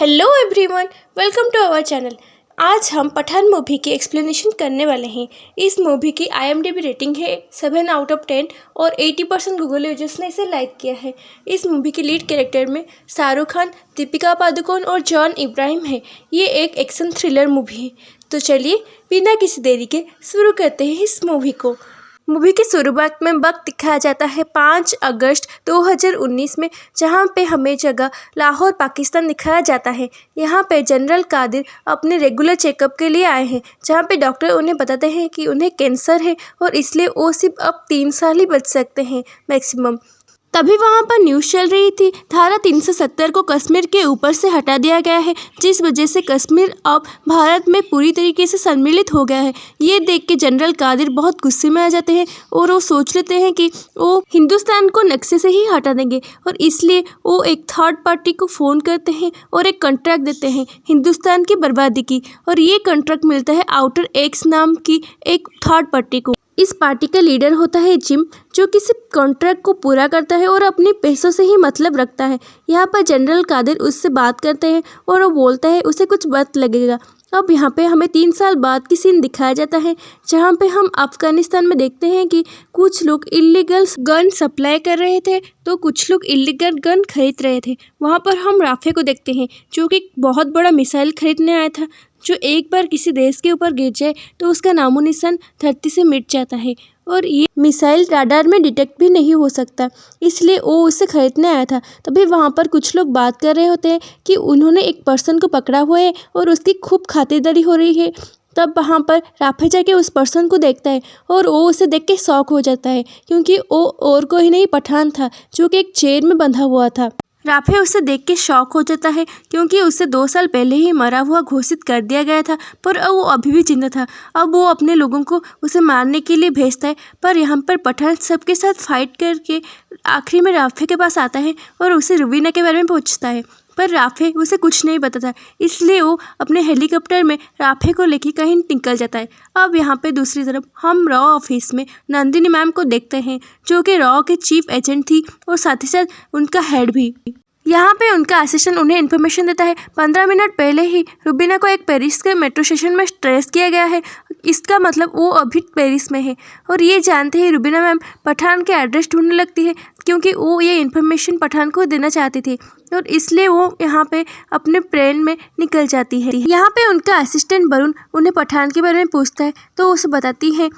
Hello everyone, welcome to our channel. आज हम Pathan movie की एक्सप्लेनेशन करने वाले हैं। इस मूवी की IMDb रेटिंग है 7/10 और 80% गूगल यूजर्स ने इसे लाइक किया है। इस मूवी के लीड कैरेक्टर में शाहरुख खान, दीपिका पादुकोण और जॉन इब्राहिम है। ये एक एक्शन थ्रिलर मूवी है। तो चलिए बिना किसी देरी के शुरू करते हैं इस मूवी को। मूवी की शुरुआत में वक्त दिखाया जाता है 5 अगस्त 2019 में, जहां पे हमें जगह लाहौर पाकिस्तान दिखाया जाता है। यहां पे जनरल कादिर अपने रेगुलर चेकअप के लिए आए हैं, जहां पे डॉक्टर उन्हें बताते हैं कि उन्हें कैंसर है और इसलिए वो सिर्फ अब 3 साल ही बच सकते हैं मैक्सिमम। तभी वहां पर न्यूज़ चल रही थी, धारा 370 को कश्मीर के ऊपर से हटा दिया गया है, जिस वजह से कश्मीर अब भारत में पूरी तरीके से सम्मिलित हो गया है। ये देख के जनरल कादिर बहुत गुस्से में आ जाते हैं और वो सोच लेते हैं कि वो हिंदुस्तान को नक्शे से ही हटा देंगे, और इसलिए वो एक थर्ड पार्टी को फ़ोन करते हैं और एक कॉन्ट्रैक्ट देते हैं हिंदुस्तान की बर्बादी की। और ये कॉन्ट्रैक्ट मिलता है आउटर एक्स नाम की एक थर्ड पार्टी को। इस पार्टी का लीडर होता है जिम, जो कि सिर्फ कॉन्ट्रैक्ट को पूरा करता है और अपने पैसों से ही मतलब रखता है। यहाँ पर जनरल कादिर उससे बात करते हैं और वो बोलता है उसे कुछ वक्त लगेगा। अब यहाँ पे हमें 3 साल बाद की सीन दिखाया जाता है, जहाँ पे हम अफगानिस्तान में देखते हैं कि कुछ लोग इलीगल गन सप्लाई कर रहे थे तो कुछ लोग इलीगल गन खरीद रहे थे। वहाँ पर हम राफे को देखते हैं, जो कि बहुत बड़ा मिसाइल खरीदने आया था, जो एक बार किसी देश के ऊपर गिर जाए तो उसका नामो निशान धरती से मिट जाता है, और ये मिसाइल राडार में डिटेक्ट भी नहीं हो सकता, इसलिए वो उसे खरीदने आया था। तभी वहाँ पर कुछ लोग बात कर रहे होते हैं कि उन्होंने एक पर्सन को पकड़ा हुआ है और उसकी खूब खातिरदारी हो रही है। तब वहाँ पर राफे जाके उस पर्सन को देखता है और वो उसे देख के शॉक हो जाता है, क्योंकि वो और कोई नहीं पठान था, जो कि एक चेयर में बंधा हुआ था। राफे उसे देख के शॉक हो जाता है, क्योंकि उसे 2 साल पहले ही मरा हुआ घोषित कर दिया गया था, पर वो अभी भी जिंदा था। अब वो अपने लोगों को उसे मारने के लिए भेजता है, पर यहाँ पर पठान सबके साथ फाइट करके आखिरी में राफे के पास आता है और उसे रुबीना के बारे में पूछता है, पर राफे उसे कुछ नहीं बताता, इसलिए वो अपने हेलीकॉप्टर में राफे को लेके कहीं निकल जाता है। अब यहाँ पे दूसरी तरफ हम रॉ ऑफिस में नंदिनी मैम को देखते हैं, जो कि रॉ के चीफ एजेंट थी और साथ ही साथ उनका हेड भी। यहाँ पे उनका असिस्टेंट उन्हें इन्फॉर्मेशन देता है 15 मिनट पहले ही रुबीना को एक पेरिस के मेट्रो स्टेशन में ट्रेस किया गया है। इसका मतलब वो अभी पेरिस में है, और ये जानते ही रुबीना मैम पठान के एड्रेस ढूंढने लगती है, क्योंकि वो ये इन्फॉर्मेशन पठान को देना चाहती थी, और इसलिए वो यहाँ पे अपने प्लेन में निकल जाती है। यहाँ पे उनका असिस्टेंट वरुण उन्हें पठान के बारे में पूछता है, तो उसे बताती है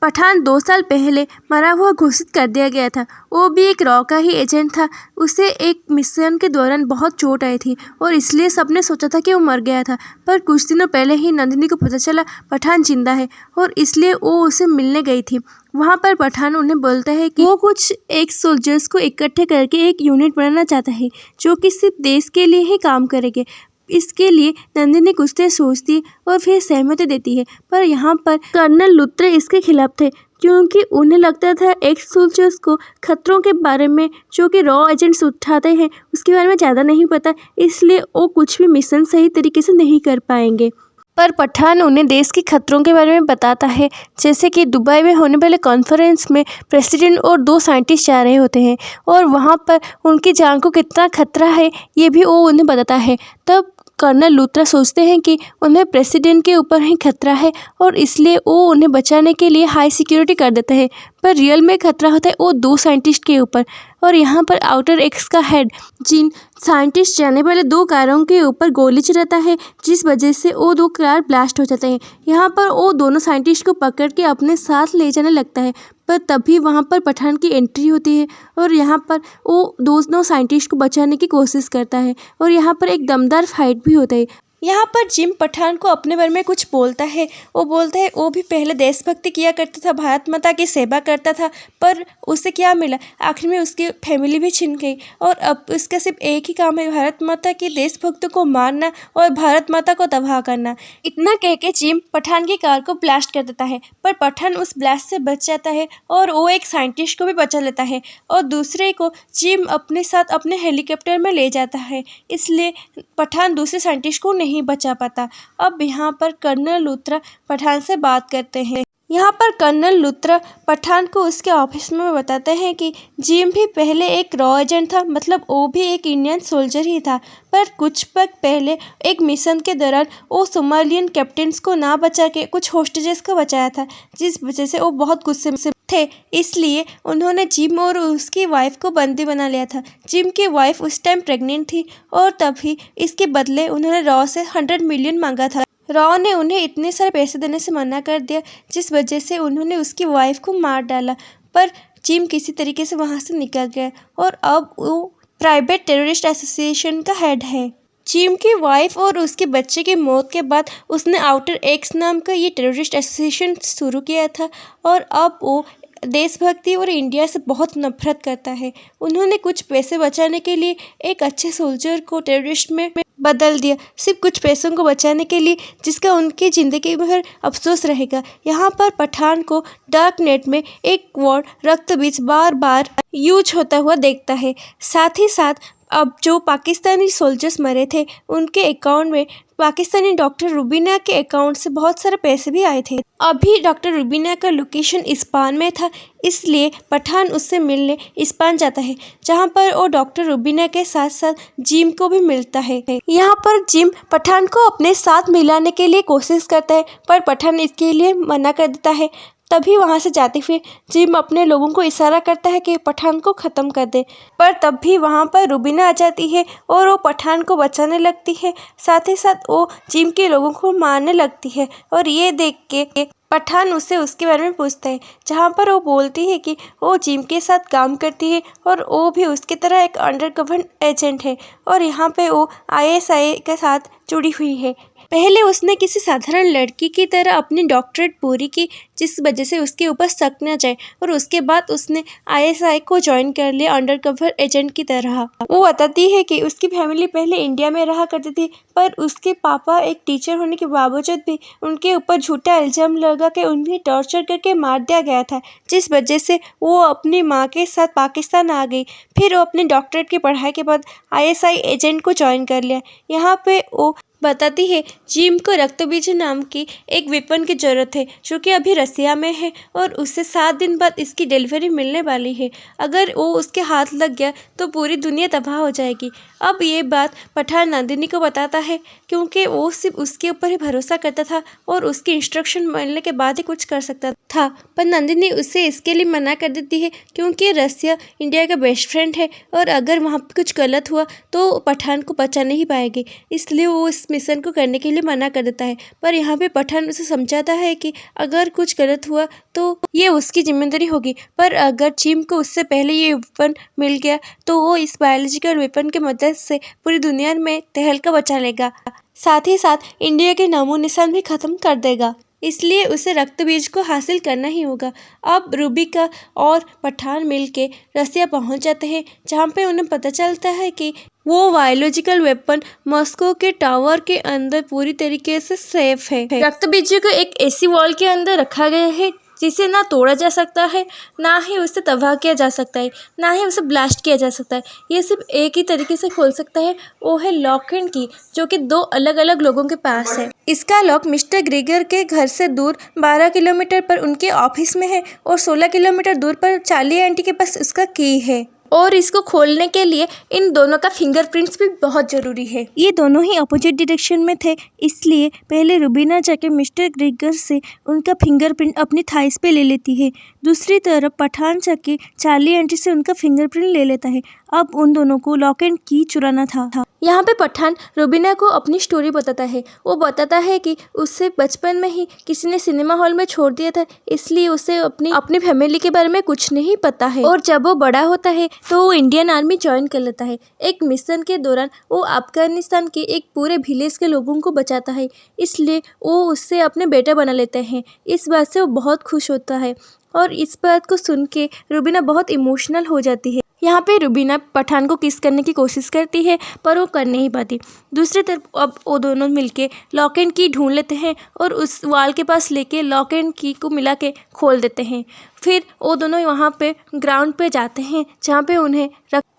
पठान 2 साल पहले मरा हुआ घोषित कर दिया गया था। वो भी एक रॉ का ही एजेंट था। उसे एक मिशन के दौरान बहुत चोट आई थी और इसलिए सबने सोचा था कि वो मर गया था, पर कुछ दिनों पहले ही नंदिनी को पता चला पठान जिंदा है, और इसलिए वो उसे मिलने गई थी। वहाँ पर पठान उन्हें बोलता है कि वो कुछ एक्स सोल्जर्स को इकट्ठे करके एक यूनिट बनाना चाहता है, जो कि सिर्फ देश के लिए ही काम करेंगे। इसके लिए नंदिनी कुछ देर सोचती है और फिर सहमति देती है, पर यहाँ पर कर्नल लुत्रे इसके खिलाफ थे, क्योंकि उन्हें लगता था एक्स सोल्जर्स को खतरों के बारे में जो कि रॉ एजेंट्स उठाते हैं उसके बारे में ज़्यादा नहीं पता, इसलिए वो कुछ भी मिशन सही तरीके से नहीं कर पाएंगे। पर पठान उन्हें देश के खतरों के बारे में बताता है, जैसे कि दुबई में होने वाले कॉन्फ्रेंस में प्रेसिडेंट और 2 साइंटिस्ट जा रहे होते हैं, और वहाँ पर उनकी जान को कितना खतरा है ये भी वो उन्हें बताता है। तब कर्नल लूथरा सोचते हैं कि उन्हें प्रेसिडेंट के ऊपर ही खतरा है, और इसलिए वो उन्हें बचाने के लिए हाई सिक्योरिटी कर देते हैं, पर रियल में खतरा होता है वो 2 साइंटिस्ट के ऊपर। और यहाँ पर आउटर एक्स का हेड जिन साइंटिस्ट जाने वाले 2 कारों के ऊपर गोली चलाता है, जिस वजह से वो 2 कार ब्लास्ट हो जाते हैं। यहाँ पर वो दोनों साइंटिस्ट को पकड़ के अपने साथ ले जाने लगता है, पर तभी वहाँ पर पठान की एंट्री होती है और यहाँ पर वो दोनों साइंटिस्ट को बचाने की कोशिश करता है, और यहाँ पर एक दमदार फाइट भी होता है। यहाँ पर जिम पठान को अपने बारे में कुछ बोलता है। वो बोलता है वो भी पहले देशभक्ति किया करता था, भारत माता की सेवा करता था, पर उसे क्या मिला, आखिर में उसकी फैमिली भी छिन गई, और अब उसका सिर्फ एक ही काम है, भारत माता के देशभक्तों को मारना और भारत माता को तबाह करना। इतना कह के जिम पठान की कार को ब्लास्ट कर देता है, पर पठान उस ब्लास्ट से बच जाता है और वो एक साइंटिस्ट को भी बचा लेता है, और दूसरे को जिम अपने साथ अपने हेलीकॉप्टर में ले जाता है, इसलिए पठान दूसरे साइंटिस्ट को नहीं बचा पाता। अब यहाँ पर कर्नल लूथरा पठान से बात करते हैं। यहाँ पर कर्नल लूथरा पठान को उसके ऑफिस में बताते हैं कि जिम भी पहले एक रॉ एजेंट था, मतलब वो भी एक इंडियन सोल्जर ही था, पर कुछ वक्त पहले एक मिशन के दौरान वो सोमालियन कैप्टन्स को ना बचा के कुछ होस्टेजेस को बचाया था, जिस वजह से वो बहुत गुस्से में थे। इसलिए उन्होंने जिम और उसकी वाइफ को बंदी बना लिया था। जिम की वाइफ उस टाइम प्रेग्नेंट थी और तभी इसके बदले उन्होंने रॉ से 100 मिलियन मांगा था। रॉ ने उन्हें इतने सारे पैसे देने से मना कर दिया, जिस वजह से उन्होंने उसकी वाइफ को मार डाला, पर जिम किसी तरीके से वहां से निकल गया और अब वो प्राइवेट टेररिस्ट एसोसिएशन का हेड है। जिम की वाइफ और उसके बच्चे की मौत के बाद उसने आउटर एक्स नाम का ये टेररिस्ट एसोसिएशन शुरू किया था और अब वो देशभक्ति और इंडिया से बहुत नफरत करता है। उन्होंने कुछ पैसे बचाने के लिए एक अच्छे सोल्जर को टेररिस्ट में बदल दिया, सिर्फ कुछ पैसों को बचाने के लिए, जिसका उनकी ज़िंदगी भर अफसोस रहेगा। यहाँ पर पठान को डार्क नेट में एक वर्ड रक्तबीज बार बार यूज होता हुआ देखता है। साथ ही साथ अब जो पाकिस्तानी सोल्जर्स मरे थे उनके अकाउंट में पाकिस्तानी डॉक्टर रुबीना के अकाउंट से बहुत सारे पैसे भी आए थे। अभी डॉक्टर रुबीना का लोकेशन इस्पान में था, इसलिए पठान उससे मिलने इस्पान जाता है, जहां पर वो डॉक्टर रुबीना के साथ साथ जिम को भी मिलता है। यहाँ पर जिम पठान को अपने साथ मिलाने के लिए कोशिश करता है, पर पठान इसके लिए मना कर देता है। तभी वहां से जाते हुए जिम अपने लोगों को इशारा करता है कि पठान को ख़त्म कर दे, पर तब भी वहां पर रुबीना आ जाती है और वो पठान को बचाने लगती है। साथ ही साथ वो जिम के लोगों को मारने लगती है और ये देख के पठान उससे उसके बारे में पूछता है, जहाँ पर वो बोलती है कि वो जिम के साथ काम करती है और वो भी उसकी तरह एक अंडरकवर एजेंट है और यहाँ पे वो ISI के साथ जुड़ी हुई है। पहले उसने किसी साधारण लड़की की तरह अपनी डॉक्टरेट पूरी की, जिस वजह से उसके ऊपर शक न जाए, और उसके बाद उसने ISI को ज्वाइन कर लिया अंडरकवर एजेंट की तरह। वो बताती है कि उसकी फैमिली पहले इंडिया में रहा करती थी, पर उसके पापा एक टीचर होने के बावजूद भी उनके ऊपर झूठा इल्ज़ाम लगा के उन्हें टॉर्चर करके मार दिया गया था, जिस वजह से वो अपनी माँ के साथ पाकिस्तान आ गई। फिर वो अपनी डॉक्टरेट की पढ़ाई के बाद ISI एजेंट को ज्वाइन कर लिया। यहाँ पे वो बताती है जिम को रक्तबीज नाम की एक वेपन की ज़रूरत है, जो कि अभी रसिया में है और उससे 7 दिन बाद इसकी डिलीवरी मिलने वाली है। अगर वो उसके हाथ लग गया तो पूरी दुनिया तबाह हो जाएगी। अब ये बात पठान नंदिनी को बताता है, क्योंकि वो सिर्फ उसके ऊपर ही भरोसा करता था और उसकी इंस्ट्रक्शन मिलने के बाद ही कुछ कर सकता था, पर नंदिनी उसे इसके लिए मना कर देती है, क्योंकि रसिया इंडिया का बेस्ट फ्रेंड है और अगर वहाँ पर कुछ गलत हुआ तो पठान को बचा नहीं पाएगी, इसलिए वो इस मिशन को करने के लिए मना कर देता है। पर यहाँ पे पठान उसे समझाता है कि अगर कुछ गलत हुआ तो ये उसकी जिम्मेदारी होगी, पर अगर जिम को उससे पहले ये वेपन मिल गया तो वो इस बायोलॉजिकल वेपन की मदद से पूरी दुनिया में तहलका बचा लेगा, साथ ही साथ इंडिया के नामो निशान भी खत्म कर देगा। इसलिए उसे रक्तबीज को हासिल करना ही होगा। अब रूबिका और पठान मिलके रसिया पहुंच जाते हैं, जहां पे उन्हें पता चलता है कि वो बायोलॉजिकल वेपन मॉस्को के टावर के अंदर पूरी तरीके से सेफ है। रक्तबीज को एक ऐसी वॉल के अंदर रखा गया है जिसे ना तोड़ा जा सकता है, ना ही उसे तबाह किया जा सकता है, ना ही उसे ब्लास्ट किया जा सकता है। ये सिर्फ एक ही तरीके से खोल सकता है, वो है लॉक एंड की, जो कि 2 अलग अलग लोगों के पास है। इसका लॉक मिस्टर ग्रेगर के घर से दूर 12 किलोमीटर पर उनके ऑफिस में है और 16 किलोमीटर दूर पर चार्ली आंटी के पास उसका की है, और इसको खोलने के लिए इन दोनों का फिंगरप्रिंट्स भी बहुत ज़रूरी है। ये दोनों ही अपोजिट डायरेक्शन में थे, इसलिए पहले रुबीना जाके मिस्टर ग्रेगर से उनका फिंगरप्रिंट अपनी थाइस पे ले लेती है। दूसरी तरफ पठान जाके चार्ली आंटी से उनका फिंगरप्रिंट ले लेता है। अब उन दोनों को लॉक एंड की चुराना था। यहाँ पे पठान रुबीना को अपनी स्टोरी बताता है। वो बताता है कि उससे बचपन में ही किसी ने सिनेमा हॉल में छोड़ दिया था, इसलिए उसे अपनी फैमिली के बारे में कुछ नहीं पता है, और जब वो बड़ा होता है तो वो इंडियन आर्मी ज्वाइन कर लेता है। एक मिशन के दौरान वो अफगानिस्तान के एक पूरे विलेज के लोगों को बचाता है, इसलिए वो उससे अपने बेटा बना लेते हैं। इस बात से वो बहुत खुश होता है और इस बात को सुन के रुबीना बहुत इमोशनल हो जाती है। यहाँ पे रुबीना पठान को किस करने की कोशिश करती है, पर वो कर नहीं पाती। दूसरी तरफ अब वो दोनों मिलके लॉक एंड की ढूंढ लेते हैं और उस वाल के पास लेके लॉक एंड की को मिला के खोल देते हैं। फिर वो दोनों वहाँ पे ग्राउंड पे जाते हैं, जहाँ पे उन्हें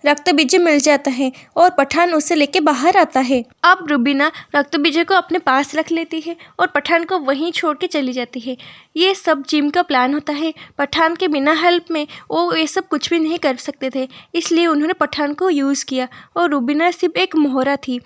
रक्त बीज मिल जाता है और पठान उसे लेके बाहर आता है। अब रुबीना रक्त बीज को अपने पास रख लेती है और पठान को वहीं छोड़ के चली जाती है। ये सब जिम का प्लान होता है। पठान के बिना हेल्प में वो ये सब कुछ भी नहीं कर सकते थे, इसलिए उन्होंने पठान को यूज़ किया और रुबीना सिर्फ एक मोहरा थी।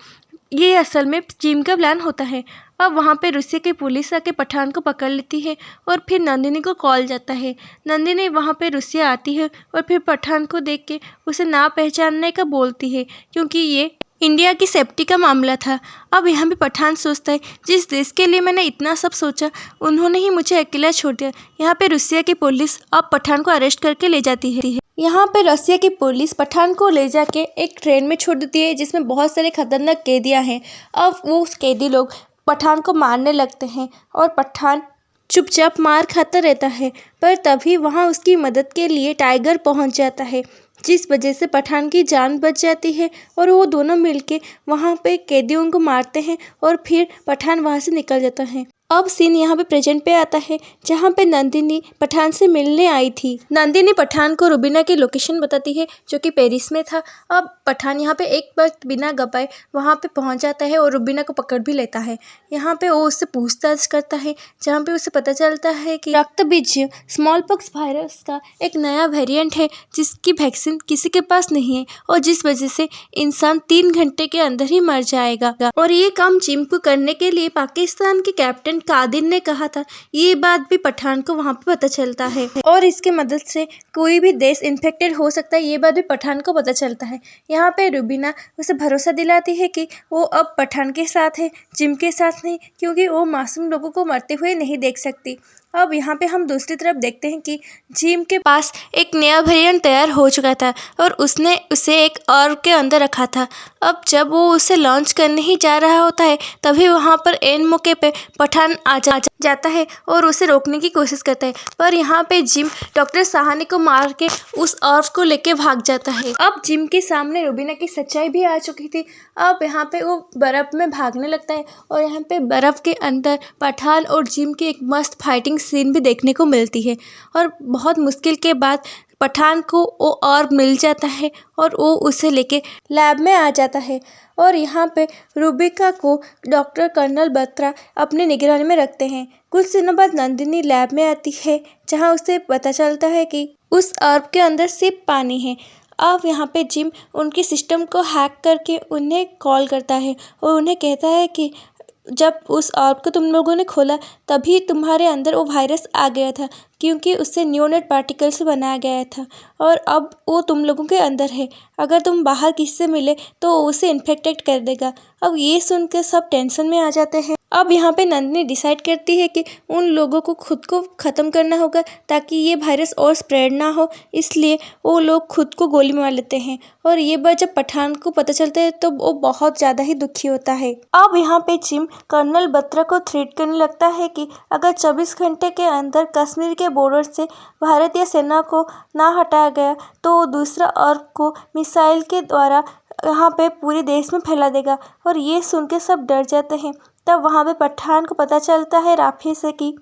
ये असल में जिम का प्लान होता है। अब वहाँ पे रूसिया की पुलिस आके पठान को पकड़ लेती है और फिर नंदिनी को कॉल जाता है। नंदिनी वहाँ पे रूसिया आती है और फिर पठान को देख के उसे ना पहचानने का बोलती है, क्योंकि ये इंडिया की सेफ्टी का मामला था। अब यहाँ पे पठान सोचता है, जिस देश के लिए मैंने इतना सब सोचा उन्होंने ही मुझे अकेला छोड़ दिया। यहाँ पे रूसिया की पुलिस अब पठान को अरेस्ट करके ले जाती है। यहाँ पे रसिया की पुलिस पठान को ले जाके एक ट्रेन में छोड़ देती है, जिसमें बहुत सारे खतरनाक कैदियाँ हैं। अब वो कैदी लोग पठान को मारने लगते हैं और पठान चुपचाप मार खाता रहता है। पर तभी वहाँ उसकी मदद के लिए टाइगर पहुँच जाता है, जिस वजह से पठान की जान बच जाती है और वो दोनों मिलके वहाँ पे कैदियों को मारते हैं और फिर पठान वहाँ से निकल जाता है। अब सीन यहाँ पे प्रेजेंट पे आता है, जहाँ पे नंदिनी पठान से मिलने आई थी। नंदिनी पठान को रुबीना की लोकेशन बताती है, जो कि पेरिस में था। अब पठान यहाँ पे एक वक्त बिना गवाए वहाँ पे पहुँच जाता है और रुबीना को पकड़ भी लेता है। यहाँ पे वो उससे पूछताछ करता है, जहाँ पे उसे पता चलता है कि रक्त बीज स्मॉल पॉक्स वायरस का एक नया वेरिएंट है, जिसकी वैक्सीन किसी के पास नहीं है और जिस वजह से इंसान 3 घंटे के अंदर ही मर जाएगा। और ये काम जिम को करने के लिए पाकिस्तान के कैप्टन कादिर ने कहा था। ये बात भी पठान को वहाँ पे पता चलता है और इसके मदद से कोई भी देश इन्फेक्टेड हो सकता है, ये बात भी पठान को पता चलता है। यहाँ पे रुबीना उसे भरोसा दिलाती है कि वो अब पठान के साथ है, जिम के साथ नहीं, क्योंकि वो मासूम लोगों को मरते हुए नहीं देख सकती। अब यहाँ पे हम दूसरी तरफ देखते हैं कि जिम के पास एक नया वेरिएंट तैयार हो चुका था और उसने उसे एक ऑर्ब के अंदर रखा था। अब जब वो उसे लॉन्च करने ही जा रहा होता है, तभी वहाँ पर एन मौके पे पठान आ जाता है और उसे रोकने की कोशिश करता है। पर यहाँ पे जिम डॉक्टर साहनी को मार के उस ऑर्ब को लेके भाग जाता है। अब जिम के सामने रुबीना की सच्चाई भी आ चुकी थी। अब यहाँ पे वो बर्फ़ में भागने लगता है और यहाँ पे बर्फ़ के अंदर पठान और जिम की एक मस्त फाइटिंग सीन भी देखने को मिलती है और बहुत मुश्किल के बाद पठान को वो ऑर्ब मिल जाता है और वो उसे लेके लैब में आ जाता है। और यहाँ पे रुबिका को डॉक्टर कर्नल बत्रा अपनी निगरानी में रखते हैं। कुछ दिनों बाद नंदिनी लैब में आती है, जहाँ उसे पता चलता है कि उस ऑर्ब के अंदर सिर्फ पानी है। अब यहाँ पे जिम उनके सिस्टम को हैक करके उन्हें कॉल करता है और उन्हें कहता है कि जब उस ऑर्ब को तुम लोगों ने खोला तभी तुम्हारे अंदर वो वायरस आ गया था, क्योंकि उससे न्यूनेट पार्टिकल से बनाया गया था और अब वो तुम लोगों के अंदर है। अगर तुम बाहर किसी से मिले तो उसे इन्फेक्टेड कर देगा। अब ये सुनकर सब टेंशन में आ जाते हैं। अब यहाँ पे नंदिनी डिसाइड करती है कि उन लोगों को खुद को ख़त्म करना होगा ताकि ये वायरस और स्प्रेड ना हो, इसलिए वो लोग खुद को गोली मार लेते हैं। और ये बात जब पठान को पता चलता है तो वो बहुत ज़्यादा ही दुखी होता है। अब यहाँ पे जिम कर्नल बत्रा को थ्रेट करने लगता है कि अगर 24 घंटे के अंदर कश्मीर के बॉर्डर से भारतीय सेना को ना हटाया गया तो वो दूसरा ऑर्ब को मिसाइल के द्वारा यहाँ पे पूरे देश में फैला देगा। और ये सुन के सब डर जाते हैं। तब वहाँ पे पठान को पता चलता है राफी से कि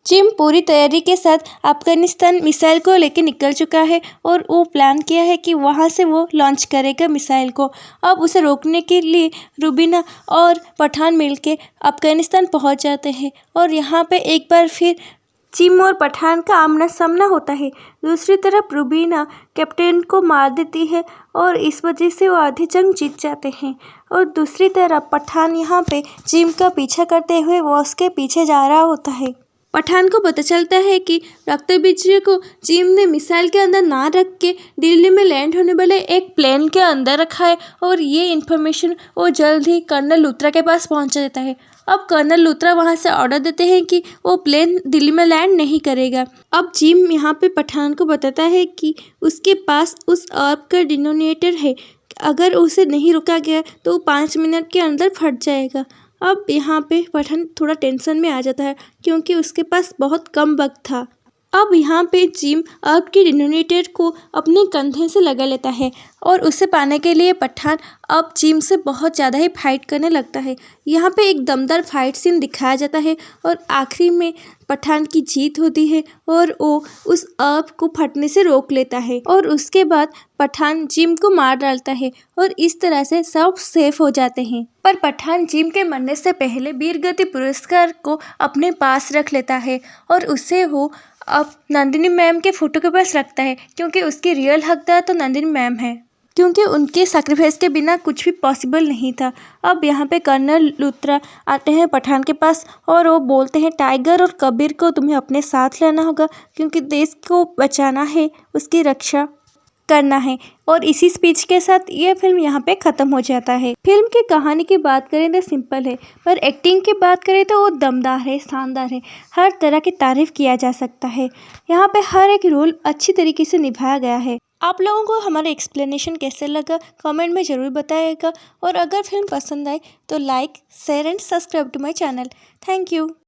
जिम पूरी तैयारी के साथ अफगानिस्तान मिसाइल को लेकर निकल चुका है और वो प्लान किया है कि वहाँ से वो लॉन्च करेगा मिसाइल को। अब उसे रोकने के लिए रुबीना और पठान मिलके अफगानिस्तान पहुँच जाते हैं और यहाँ पे एक बार फिर जिम और पठान का आमना सामना होता है। दूसरी तरफ रुबीना कैप्टन को मार देती है और इस वजह से वो आधी जंग जीत जाते हैं। और दूसरी तरफ पठान यहाँ पे जिम का पीछा करते हुए वो उसके पीछे जा रहा होता है। पठान को पता चलता है कि रक्त बीज को जिम ने मिसाइल के अंदर ना रख के दिल्ली में लैंड होने वाले एक प्लेन के अंदर रखा है और ये इन्फॉर्मेशन वो जल्द ही कर्नल लूथरा के पास पहुंचा देता है। अब कर्नल लूथरा वहां से ऑर्डर देते हैं कि वो प्लेन दिल्ली में लैंड नहीं करेगा। अब जिम यहाँ पे पठान को बताता है कि उसके पास उस ऑर्ब का डिटोनेटर है, अगर उसे नहीं रोका गया तो 5 मिनट के अंदर फट जाएगा। अब यहाँ पे पठान थोड़ा टेंशन में आ जाता है, क्योंकि उसके पास बहुत कम वक्त था। अब यहाँ पे जिम अर्ब के डिनोमिनेटर को अपने कंधे से लगा लेता है और उसे पाने के लिए पठान अब जिम से बहुत ज़्यादा ही फाइट करने लगता है। यहाँ पे एक दमदार फाइट सीन दिखाया जाता है और आखिरी में पठान की जीत होती है और वो उस अर्ब को फटने से रोक लेता है और उसके बाद पठान जिम को मार डालता है और इस तरह से सब सेफ हो जाते हैं। पर पठान जिम के मरने से पहले वीरगति पुरस्कार को अपने पास रख लेता है और उसे वो अब नंदिनी मैम के फोटो के पास रखता है क्योंकि उसकी रियल हकदार तो नंदिनी मैम है, क्योंकि उनके सैक्रिफाइस के बिना कुछ भी पॉसिबल नहीं था। अब यहाँ पे कर्नल लूथरा आते हैं पठान के पास और वो बोलते हैं टाइगर और कबीर को तुम्हें अपने साथ लेना होगा क्योंकि देश को बचाना है, उसकी रक्षा करना है। और इसी स्पीच के साथ ये फिल्म यहाँ पे ख़त्म हो जाता है। फिल्म की कहानी की बात करें तो सिंपल है, पर एक्टिंग की बात करें तो वो दमदार है, शानदार है, हर तरह की तारीफ किया जा सकता है। यहाँ पे हर एक रोल अच्छी तरीके से निभाया गया है। आप लोगों को हमारा एक्सप्लेनेशन कैसे लगा कमेंट में ज़रूर बताइएगा और अगर फिल्म पसंद आए तो like share and subscribe to my channel. Thank you.